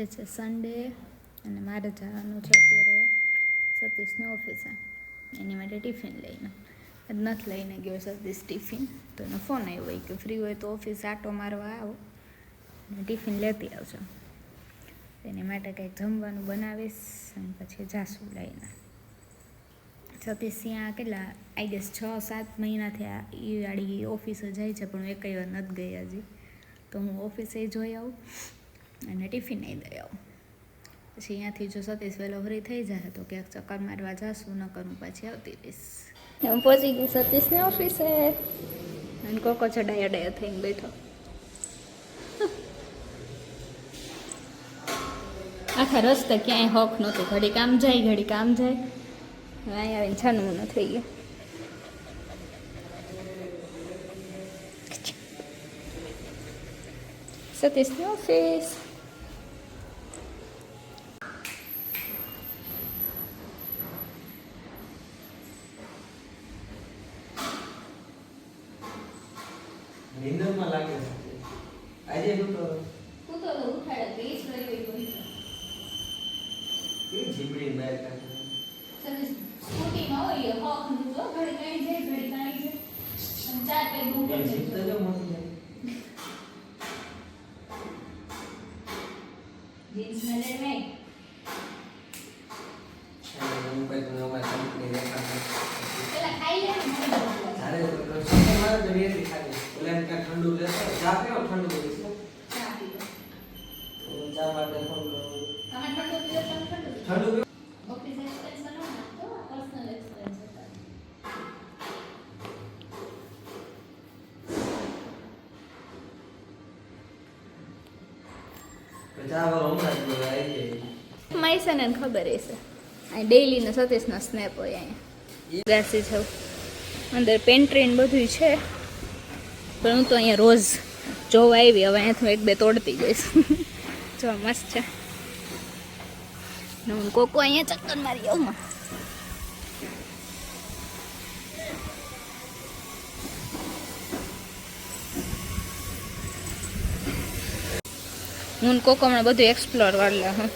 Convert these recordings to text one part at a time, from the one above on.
આજે છે સન્ડે અને મારે જવાનું છે અત્યારે સતીશની ઓફિસે એની માટે ટિફિન લઈને નથી લઈને ગયો સતીશ ટિફિન તો એનો ફોન આવ્યો હોય કે ફ્રી હોય તો ઓફિસ આટો મારવા આવો અને ટિફિન લેતી આવજો એની માટે કંઈક જમવાનું બનાવીશ અને પછી જાશું લઈને. સતીશ ત્યાં કેટલા આઈ ગેસ 6-7 મહિનાથી એ વાળી ઓફિસે જાય છે પણ એકઈ વાર નથી ગઈ હજી. તો હું ઓફિસે જોઈ આવું અને ટિફિન નહીં દઈ આવું. પછી અહીંયાથી જો સતીશ વહેલો ફ્રી થઈ જાય તો ક્યાંક ચક્કર મારવા જાશું, ન કરું પછી આવતી રહીશ. હું પહોંચી ગઈ સતીશની ઓફિસે અને કોકો ચડાયા થઈને બેઠો. આખા રસ્તે ક્યાંય હોક નહોતું, ઘડી કામ જાય ઘડી કામ જાય. હવે અહીંયા આવીને છાનવું ન થઈ ગયું. સતીશની ઓફિસ. નીંદરમાં લાગે છે આજે હું તો ઉઠાડે તો એ જ કરી એ જીબડી બહાર કાઢે. સ્કૂટીમાં હોય હોક નું તો ઘડી કાઢી જાય ઘડી કાઢી જાય અને ચાર પે દૂર એ જીત તો મોટી જાય. જીન્સ ને લે મે હું કઈ તો નવા કંપની દેખાડે. પેલા ખાઈ લે ને જારે તો સફર મારે તો વેરી ખાલી ઓલા એમ કે ઠંડુ લેતો ચા પીઓ ઠંડુ પીશ ચા પી લો. તો ચા માટે ફોન કરો. તમે ઠંડુ પીઓ તમે ઠંડુ ઠંડુ પીઓ ઓફિસ એક્સપેન્સ ન નાખતો પર્સનલ એક્સપેન્સ હતા. તો ચા વાળો હમણાં જ બોલે આવી ગઈ. માઈસને ખબર હશે આ ડેઈલી ને સતીશના સ્નેપ હોય અહીંયા ગ્લાસી છે અંદર પેન્ટ્રી ને બધું છે પણ હું તો અહીંયા રોજ જોવા આવી. હવે અહીંયાથી હું 1-2 તોડતી જઈશ. જો મસ્ત છે. હું કોકો અહીંયા ચક્કર મારી આવું. હું કોકો હમણાં બધું એક્સપ્લોર કરી લે. હા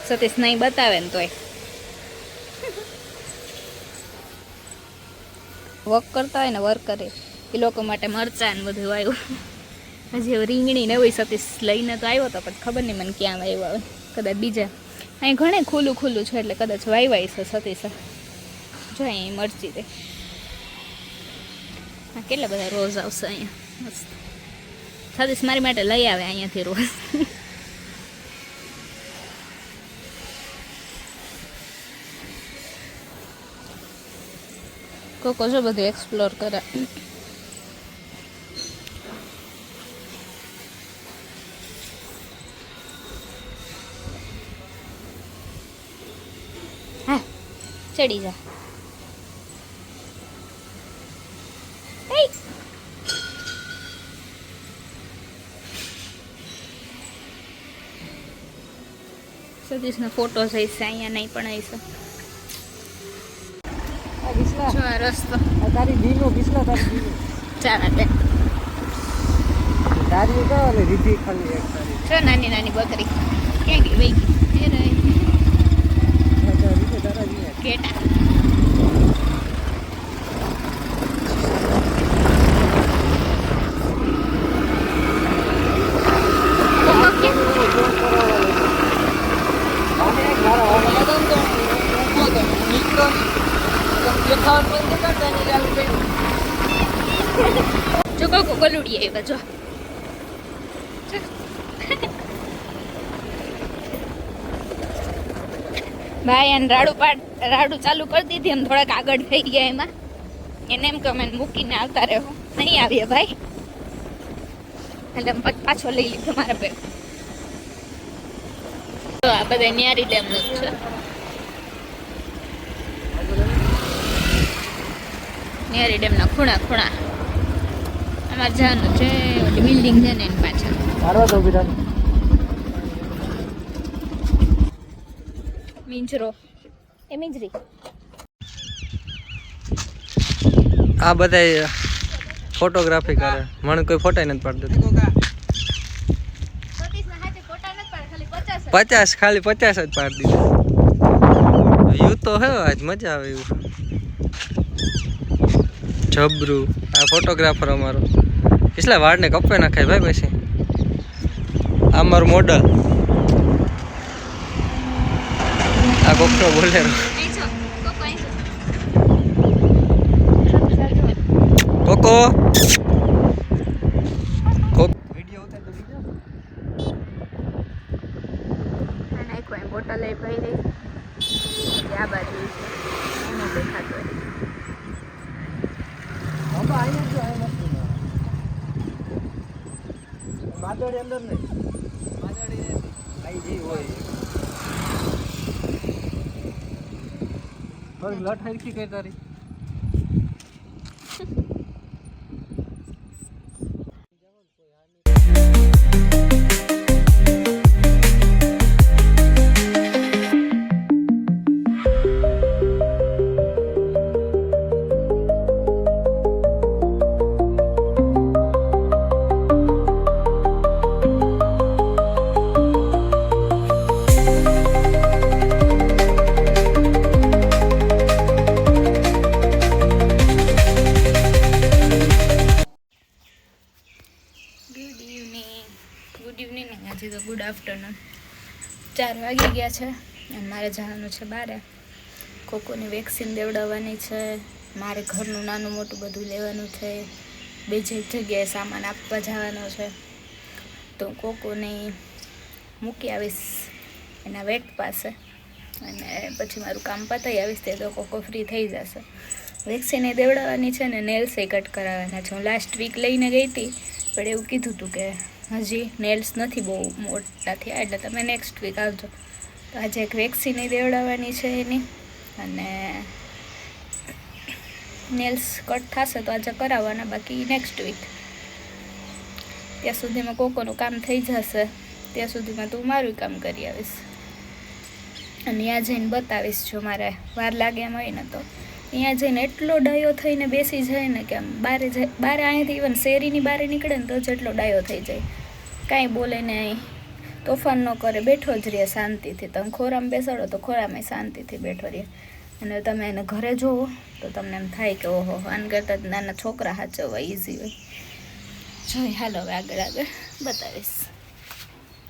સતીશ નહીં બતાવે ને તોય વર્ક કરતા હોય ને વર્ક કરે એ લોકો માટે મરચાં ને બધું આવ્યું. હજી હવે રીંગણી ને હોય સતીશ લઈને તો આવ્યો હતો પણ ખબર નહીં મને ક્યાં આવ્યો આવે. કદાચ બીજા અહીં ઘણે ખુલ્લું છે એટલે કદાચ વાયવાય છે સતીશ. જો અહીં મરચી દે. હા કેટલા બધા રોઝ આવશે અહીંયા મસ્ત. સતીશ મારી માટે લઈ આવે અહીંયાથી રોઝ. કોકો જો બધું એક્સપ્લોર કરે. હા ચડી જા. સતીશના ફોટોસ હશે અહીંયા નહીં પણ હશે. જો આ રસ્તો તારી દીનો બિસ્લા તારી દીનો ચાલે તારી તો ઓલી રીધી ખાલી એક તારી જો નાની નાની બકરી ક્યાં ગઈ વઈ ગઈ એ રહી કેટા. જો કોકો ગલુડી આવ્યા જો. ભાઈ એને રાડું ચાલુ કરી દીધી. એમ થોડાક આગળ થઈ ગયા એમાં. એને એમ કે અમે મૂકીને આવતા રહો. નહીં આવીએ ભાઈ એટલે પાછો લઈ લીધો મારા પે. તો આ બધા ન્યારી ડેમનું જ છે. ન્યારી ડેમના ખૂણા અમારે જવાનું છે. બિલ્ડિંગ છે ને એની પાછળ. મિંજરો એ મિંજરી. આ બધા ફોટોગ્રાફી કરે. મને કોઈ ફોટા નથી પાડતો. સતીશના હાથે ફોટા નથી પાડે, ખાલી 50 50 ખાલી 50 જ પાડી દીધા યુ તો હે આજ મજા આવે એવું જબરું આ ફોટોગ્રાફર અમારો કેટલા વાળને કપે નાખાય ભાઈ પછી આ મારું મોડલ આ કોકનો બોલેરો કોકો વિડિયો ઉતાર તો બીજો અને કોઈ બોટલ લઈ ભરી આ બાજુ એનો દેખાતો હોય બાબા અહીંયા જો આ મસ્ત માદોડી અંદર નહીં માદોડી આઈ જી હોય પર લટ હરખી કઈ તારી ગુડ આફ્ટરનૂન 4 વાગી ગયા છે અને મારે જવાનું છે બહાર કોકોની વેક્સિન દેવડાવવાની છે મારે ઘરનું નાનું મોટું બધું લેવાનું છે બીજી જગ્યાએ સામાન આપવા જવાનો છે તો કોકોને મૂકી આવીશ એના વેટ પાસે અને પછી મારું કામ પતાવી આવીશ તે તો કોકો ફ્રી થઈ જશે વેક્સિન એ દેવડાવવાની છે ને નેલ્સ એ કટ કરાવવાના છે હું લાસ્ટ વીક લઈને ગઈ હતી પણ એવું કીધું હતું કે હજી નેલ્સ નથી બહુ મોટા થયા એટલે તમે નેક્સ્ટ વીક આવજો તો આજે એક વેક્સિન દેવડાવવાની છે એની અને નેલ્સ કટ થશે તો આજે કરાવવાના બાકી નેક્સ્ટ વીક ત્યાં સુધીમાં કોકોનું કામ થઈ જશે ત્યાં સુધીમાં તું મારું કામ કરી આવીશ અને ત્યાં જઈને બતાવીશ જો મારે વાર લાગે એમ હોય ને તો અહીંયા જઈને એટલો ડાયો થઈને બેસી જાય ને કે આમ બારે અહીંયાથી ઇવન શેરીની બહાર નીકળે ને તો જ એટલો ડાયો થઈ જાય કાંઈ બોલે ને અહીં તોફાન ન કરે બેઠો જ રહે શાંતિથી તમે ખોરામાં બેસાડો તો ખોરામાં શાંતિથી બેઠો રહે અને તમે એને ઘરે જોવો તો તમને એમ થાય કે ઓહો આન કરતાં જ નાના છોકરા સાચવવા ઇઝી હોય જોઈ હાલો હવે આગળ બતાવીશ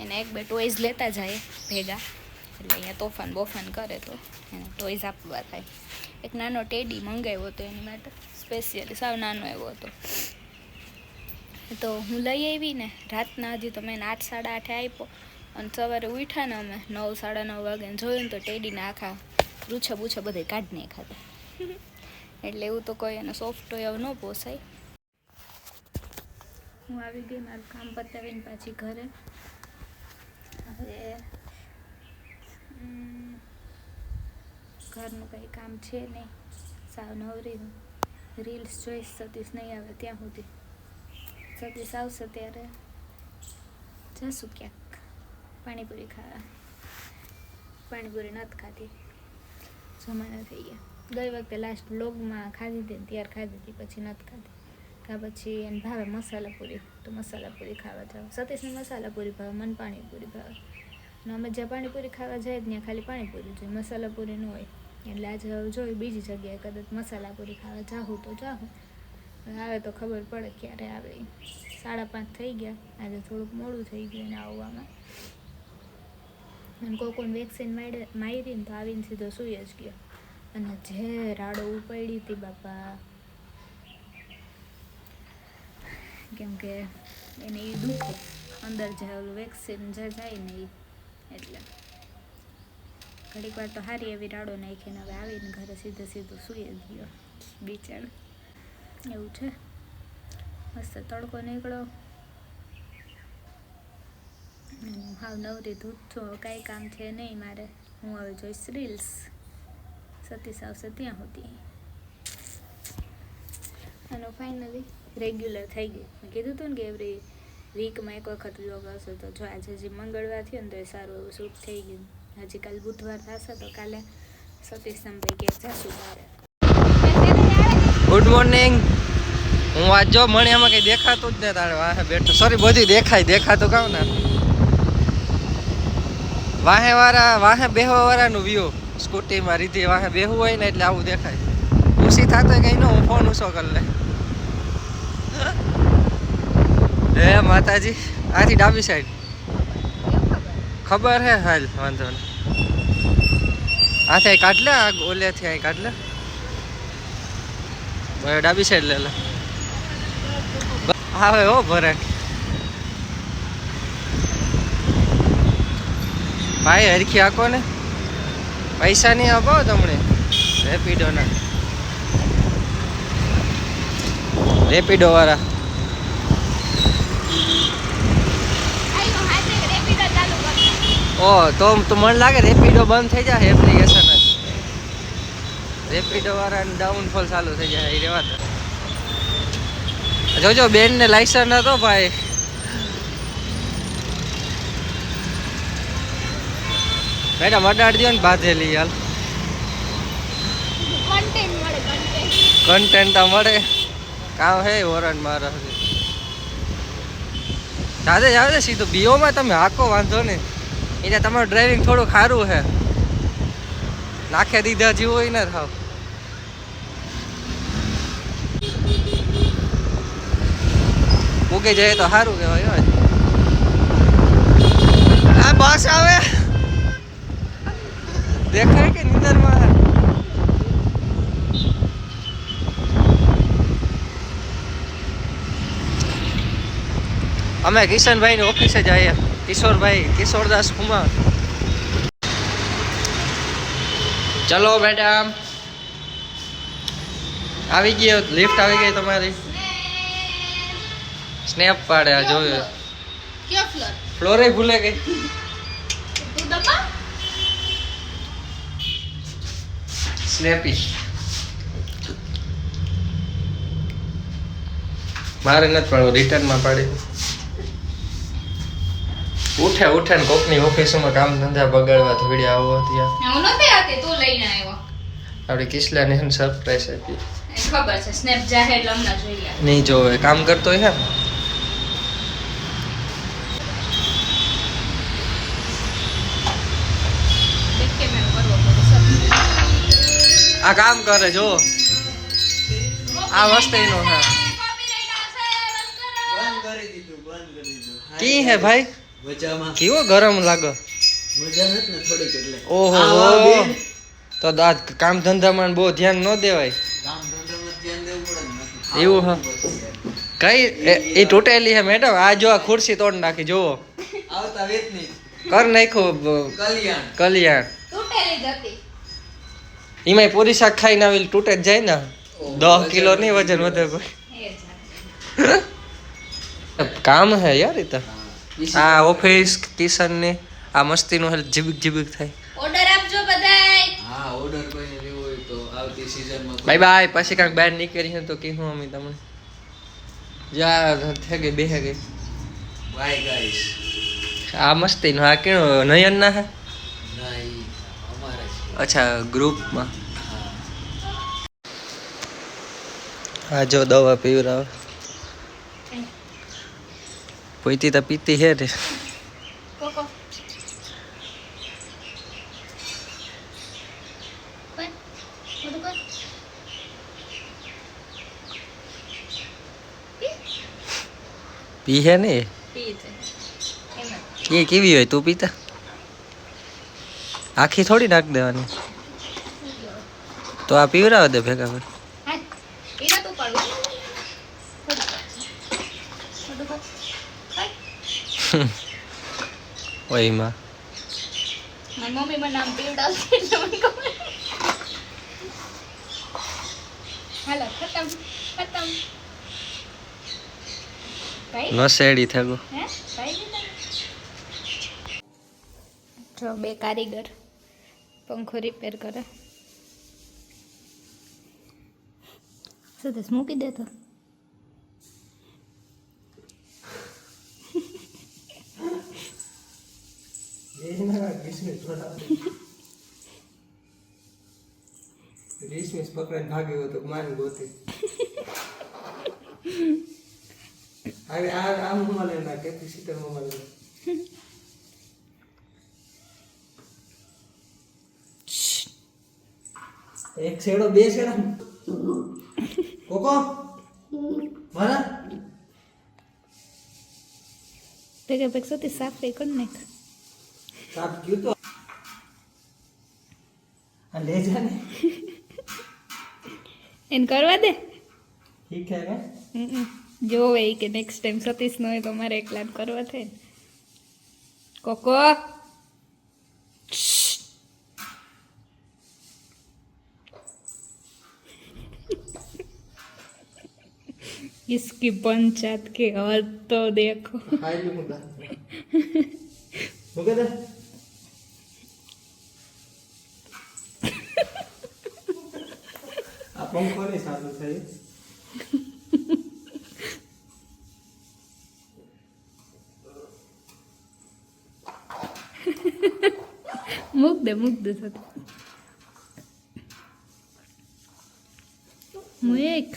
એને 1-2 ટોયઝ લેતા જાય ભેગા એટલે અહીંયા તોફાન બોફાન કરે તો એને ટોયઝ આપવા થાય એક નાનો ટેડી મંગાવ્યો હતો એની માટે સ્પેશિયલી સાવ નાનો એવો હતો તો હું લઈ આવી ને રાતના હજી તો મેં 8, 8:30 આપ્યો અને સવારે ઉઠ્યા ને અમે 9, 9:30 વાગે જોયું ને તો ટેડીને આખા રૂછા બૂછા બધે કાઢી નાખ્યા એટલે એવું તો કોઈ એને સોફ્ટ હોય એવું ન પોસાય હું આવી ગઈ મારું કામ પતાવીને પાછી ઘરે હવે ઘરનું કંઈ કામ છે નહીં સાવ નવરી રીલ્સ જોઈશ સતીશ નહીં આવે ત્યાં સુધી સતીશ આવશે ત્યારે જશું ક્યાંક પાણીપુરી ખાવા પાણીપુરી નથી ખાધી જમાના થઈ ગયા ગઈ વખતે લાસ્ટ વ્લોગમાં ખાધી હતી ત્યાર ખાધી હતી પછી નથી ખાધી ત્યાં પછી એને ભાવે મસાલાપુરી તો મસાલાપુરી ખાવા જાવ સતીશને મસાલાપુરી ભાવે મને પાણીપુરી ભાવે અને અમે જ્યાં પાણીપુરી ખાવા જાય ત્યાં ખાલી પાણીપુરી જોઈએ મસાલાપુરી ન હોય એટલે આજે હવે જોઈ બીજી જગ્યાએ કદાચ મસાલાપુરી ખાવા જાઉં તો જાઉં આવે તો ખબર પડે ક્યારે આવે 5:30 થઈ ગયા આજે થોડુંક મોડું થઈ ગયું એને આવવામાં અને કોકોને વેક્સિન મારીને તો આવીને સીધો સૂઈ જ ગયો અને જે રાડો ઉપાડી હતી બાપા કેમ કે એને એ દુખે અંદર જે ઓલું વેક્સિન જે જાય ને એ એટલે ઘડીક વાર તો સારી એવી રાડો નાખીને હવે આવીને ઘરે સીધો સૂઈ જ ગયો બિચારો એવું છે મસ્ત તડકો નીકળો હાવ નવરી ધૂત છો કાંઈ કામ છે નહીં મારે હું હવે જોઈશ રીલ્સ સતીશ આવશે ત્યાં સુધી અને ફાઇનલી રેગ્યુલર થઈ ગઈ મેં કીધું હતું ને કે એવરી વીકમાં એક વખત વ્લોગ આવશે તો જો આજે હજી મંગળવાર થયો ને તો એ સારું એવું શૂટ થઈ ગયું હજી કાલે બુધવાર થશે તો કાલે સતીશ સંભાઈ કે જશું બહાર ગુડ મોર્નિંગ હું આજ જો મણિયામાં કઈ દેખાતું જ ને તારે વાહે બેઠો સોરી બધી દેખાતું કામ ને વાહે બેહવા વાળાનું વ્યૂ સ્કૂટીમાં રીધી વાહે બેહવું હોય ને એટલે આવું દેખાય. ખુશી થતો કઈ ન હું ફોન ઊંચો કરી લે. હે માતાજી આથી ડાબી સાઈડ ખબર હે હાલ વાંધો નહીં. આથી કાઢ લે ઓલેથી અહીં કાઢ લે ડાબી સાઈડ લે લે આવે હો ભરે ભાઈ હરખી આખો ને પૈસા નહીં આપો તમને રેપિડો વાળા ઓ તો મને લાગે રેપિડો બંધ થઈ જાય એપ્લિકેશન જ રેપિડો વાળા ડાઉનફોલ ચાલુ થઈ જાય એ રેવા જોજો બેન ને લાયસન્સ હતો ભાઈ મેડમ અડાડજો ને બાંધેલી હાલ કન્ટેન્ટ તો મળે કામ હે વરણ મારા જાદે સીધું બીઓમાં તમે હાકો વાંધો ને એને તમારું ડ્રાઇવિંગ થોડું સારું હે નાખે દીધા જેવું હોય ને થાવ મૂકી જાય તો સારું કહેવાય આ બસ આવે દેખાય કે નીંદરમાં અમે કિશનભાઈ ની ઓફિસે જઈએ કિશોરદાસ કુમાર ચલો મેડમ આવી ગયો લિફ્ટ આવી ગઈ તમારી સ્નેપ પાડે આ જોયો ફ્લોરે ભૂલે ગઈ સ્નેપી મારે નથી પાડવું રિટર્નમાં પાડી ઉઠે ને કોકની ઓફિસમાં કામ ધંધા બગાડવા થોડી આવો ત્યાં હું નહોતી આતી તું લઈને આવ્યો આપણે કિસલાને સરપ્રાઈઝ આપી ખબર છે સ્નેપ જાહેર લમણા જોઈએ નહીં જોવે કામ કરતો હોય ને આ કામ કરે જો આ વસ્તીનો હે કી હે ભાઈ કેવો ગરમ લાગે ઓહો તો કામ ધંધામાં બહુ ધ્યાન ન દેવાય એવું હા કઈ એ તૂટેલી હે મેડમ આ જો આ ખુરશી તોડ નાખી જોવો કર નાખ્યું કલ્યાણ એમાં પૂરી શાક ખાઈને આવી તૂટે જ જાય ને 10 કિલો નહીં વજન વધે કોઈ કામ હે યાર એ તો આ ઓફિસ કિશન ને આ મસ્તી નું જીબીક થાય ઓર્ડર આપજો બધાય હા ઓર્ડર કોઈને લેવો હોય તો આવતી સીઝનમાં બાય બાય પછી કાંઈક બહાર નીકળી છે તો કીધું અમે તમને જા થઈ ગઈ બેહે ગઈ બાય ગાઈસ આ મસ્તી નું આ કેનો નયન ના હે નહીં અમારા છે અચ્છા ગ્રુપમાં આ જો દવા પીવરાવ પોઈતી તો પીતી હે રે કોકો પી હે ને એ કેવી હોય તું પીતા આખી થોડી નાખ દેવાની તો આ પીવરાવ દે ભેગા ભાઈ ઓય માં મારી મમ્મી મને નામ પીવડાવતી એટલે મને ખબર હાલો ખતમ ભાઈ નસેડી થગો હે ભાઈ જો બે કારીગર પંખો રિપેર કરે સદેશ મૂકી દે તો રેશમી પકડે ભાગ્યો તો માન ગોતી હવે આ આમ મળે ના કેપેસિટર માં મળે એક છેડો બે છેડા કોકો મારા ભેગા ભેગ સતી સાફ કઈ કરી નાખ. સાપ ક્યું તો આ લે જા ને એને કરવા દે. ઠીક હે ને જોવે કે નેક્સ્ટ ટાઈમ સતીશ નો હોય તો મારે એકલા જ કરવા થાય ને. કોકો इसकी पंचायत के हद तो देखो. ખાઈ લે મુદ્દા મૂકે દે આ પંખો નહીં સારું થાય મૂક દે થતું. હું એક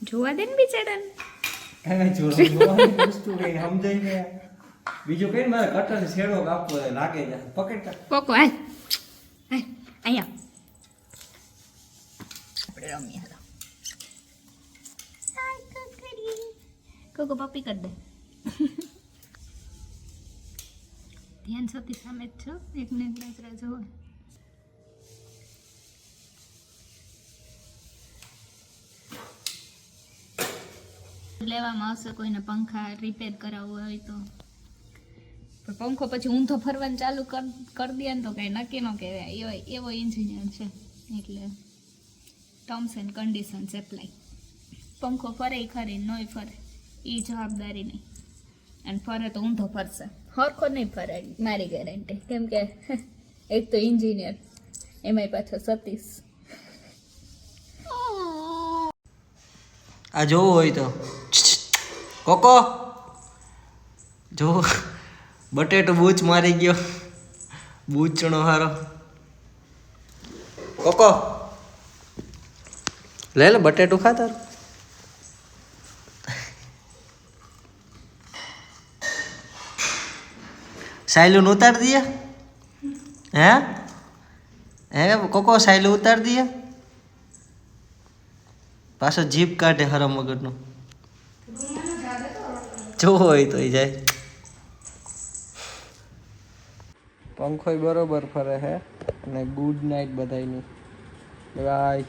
જોવા દે ને બિચારાને. એને જોવાની વસ્તુ કઈ સમજાય ને બીજું કઈ મારે કટર છેડો કાપવો લાગે છે પકડ કર કોકો હાલ હાલ અહીંયા આપણે રમીએ હાલો. કોકો પપ્પી કરી દે. ધ્યાન સતી સામે જ છો એકને એક નજરે જોવે. લેવામાં આવશે કોઈને પંખા રિપેર કરાવવું હોય તો. પણ પંખો પછી ઊંધો ફરવાનું ચાલુ કરી દે ને તો કાંઈ નક્કી ન કહેવાય. એવો એન્જિનિયર છે એટલે ટર્મ્સ એન્ડ કન્ડિશન્સ એપ્લાય. પંખો ફરે ખરી નોય ફરે એ જવાબદારી નહીં. અને ફરે તો ઊંધો ફરશે, હરખો નહીં ફરે મારી ગેરંટી. કેમ કે એક તો એન્જિનિયર એમાંય પાછો સતીશ. આ જોવું હોય તો કોકો જો બટેટો બૂચ મારી ગયો બૂચણો હારો. કોકો લે લે બટેટું ખા તાર. સાયલું ઉતાર દઈએ હે કોકો સાયલું ઉતાર દઈએ. પાછો જીપ કાઢે હરમ વગરનો. જો હોય તો જાય. પંખોય બરોબર ફરે હે અને ગુડ નાઇટ બધાયની. બાય.